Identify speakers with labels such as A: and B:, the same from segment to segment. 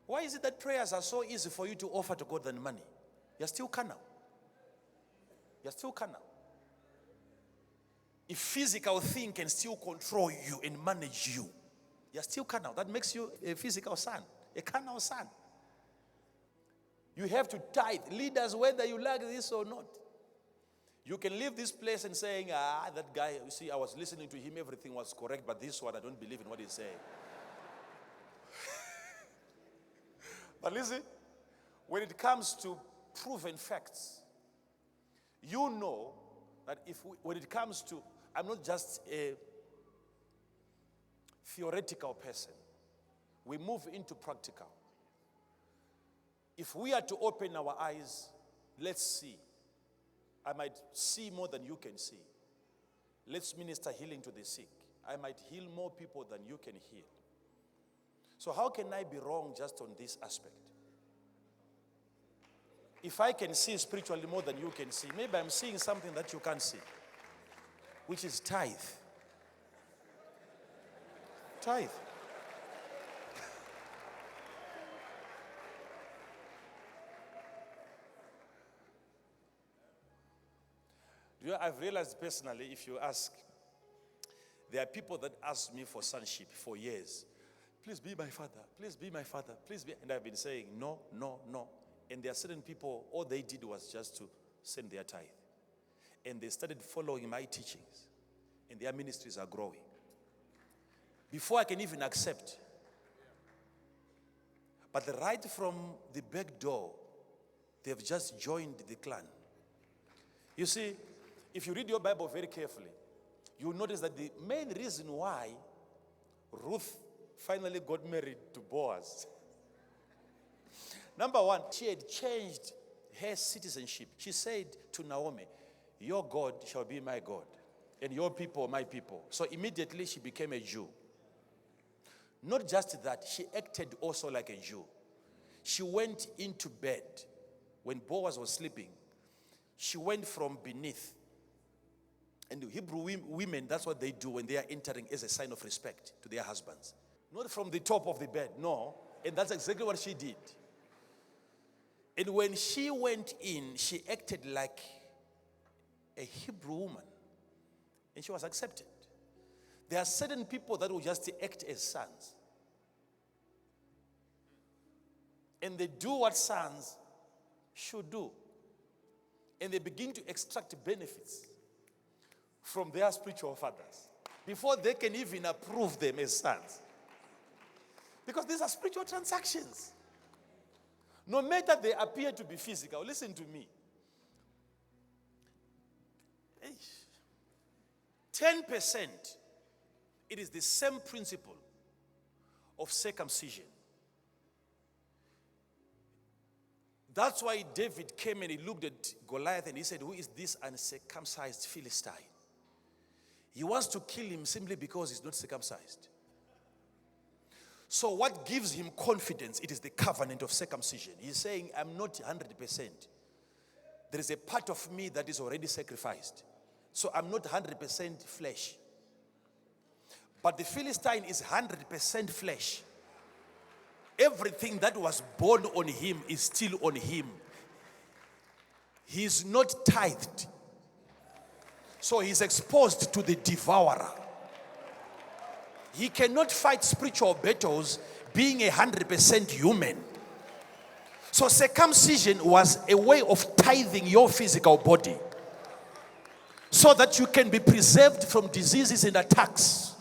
A: Why is it that prayers are so easy for you to offer to God than money? You're still carnal. You're still carnal. If physical thing can still control you and manage you, you're still carnal. That makes you a physical son, a carnal son. You have to tithe. Leaders, whether you like this or not. You can leave this place and saying, that guy, you see, I was listening to him, everything was correct, but this one, I don't believe in what he's saying. But listen, when it comes to proven facts, you know that when it comes to, I'm not just a theoretical person. We move into practical. If we are to open our eyes, let's see. I might see more than you can see. Let's minister healing to the sick. I might heal more people than you can heal. So how can I be wrong just on this aspect? If I can see spiritually more than you can see, maybe I'm seeing something that you can't see, which is tithe. Tithe. I've realized personally, if you ask, there are people that ask me for sonship for years. Please be my father. Please be my father. Please be. And I've been saying, no, no, no. And there are certain people, all they did was just to send their tithe. And they started following my teachings. And their ministries are growing. Before I can even accept. But right from the back door, they've just joined the clan. You see, if you read your Bible very carefully, you'll notice that the main reason why Ruth finally got married to Boaz, number one, she had changed her citizenship. She said to Naomi, your God shall be my God, and your people my people. So immediately she became a Jew. Not just that, she acted also like a Jew. She went into bed when Boaz was sleeping. She went from beneath. And the Hebrew women, that's what they do when they are entering as a sign of respect to their husbands. Not from the top of the bed, no. And that's exactly what she did. And when she went in, she acted like a Hebrew woman. And she was accepted. There are certain people that will just act as sons. And they do what sons should do. And they begin to extract benefits from their spiritual fathers before they can even approve them as sons. Because these are spiritual transactions. No matter they appear to be physical, listen to me. 10%, it is the same principle of circumcision. That's why David came and he looked at Goliath and he said, who is this uncircumcised Philistine? He wants to kill him simply because he's not circumcised. So what gives him confidence? It is the covenant of circumcision. He's saying, I'm not 100%. There is a part of me that is already sacrificed. So I'm not 100% flesh. But the Philistine is 100% flesh. Everything that was born on him is still on him. He's not tithed. So he's exposed to the devourer. He cannot fight spiritual battles being 100% human. So circumcision was a way of tithing your physical body so that you can be preserved from diseases and attacks.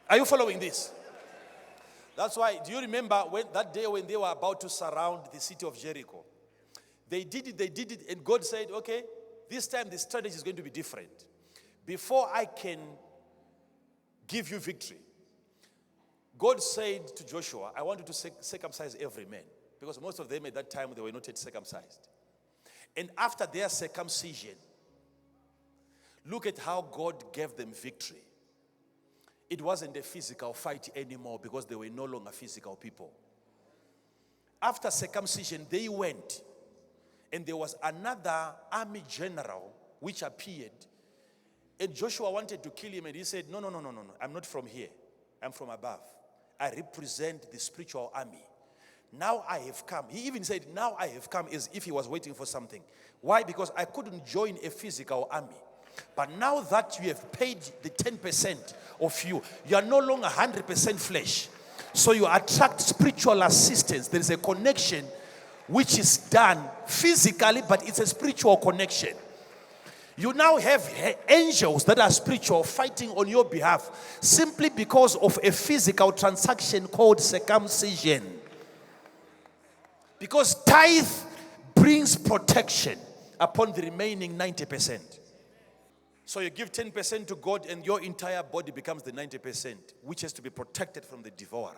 A: Are you following this? That's why, do you remember that day when they were about to surround the city of Jericho? They did it, and God said, okay, this time the strategy is going to be different. Before I can give you victory, God said to Joshua, I want you to circumcise every man. Because most of them at that time, they were not yet circumcised. And after their circumcision, look at how God gave them victory. It wasn't a physical fight anymore because they were no longer physical people. After circumcision, they went, and there was another army general which appeared. And Joshua wanted to kill him, and he said, no, I'm not from here. I'm from above. I represent the spiritual army. Now I have come. He even said, now I have come, as if he was waiting for something. Why? Because I couldn't join a physical army. But now that you have paid the 10% of you, you are no longer 100% flesh. So you attract spiritual assistance. There is a connection which is done physically, but it's a spiritual connection. You now have angels that are spiritual fighting on your behalf simply because of a physical transaction called circumcision. Because tithe brings protection upon the remaining 90%. So you give 10% to God and your entire body becomes the 90%, which has to be protected from the devourer.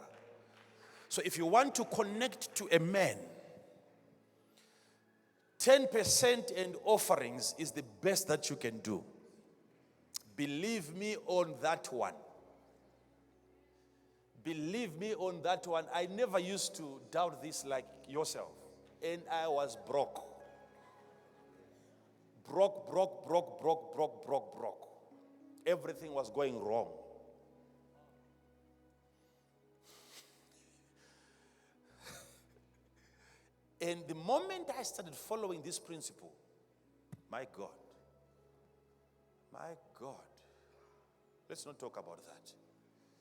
A: So if you want to connect to a man, 10% and offerings is the best that you can do. Believe me on that one. Believe me on that one. I never used to doubt this like yourself. And I was broke. Broke. Everything was going wrong. And the moment I started following this principle, my God, let's not talk about that.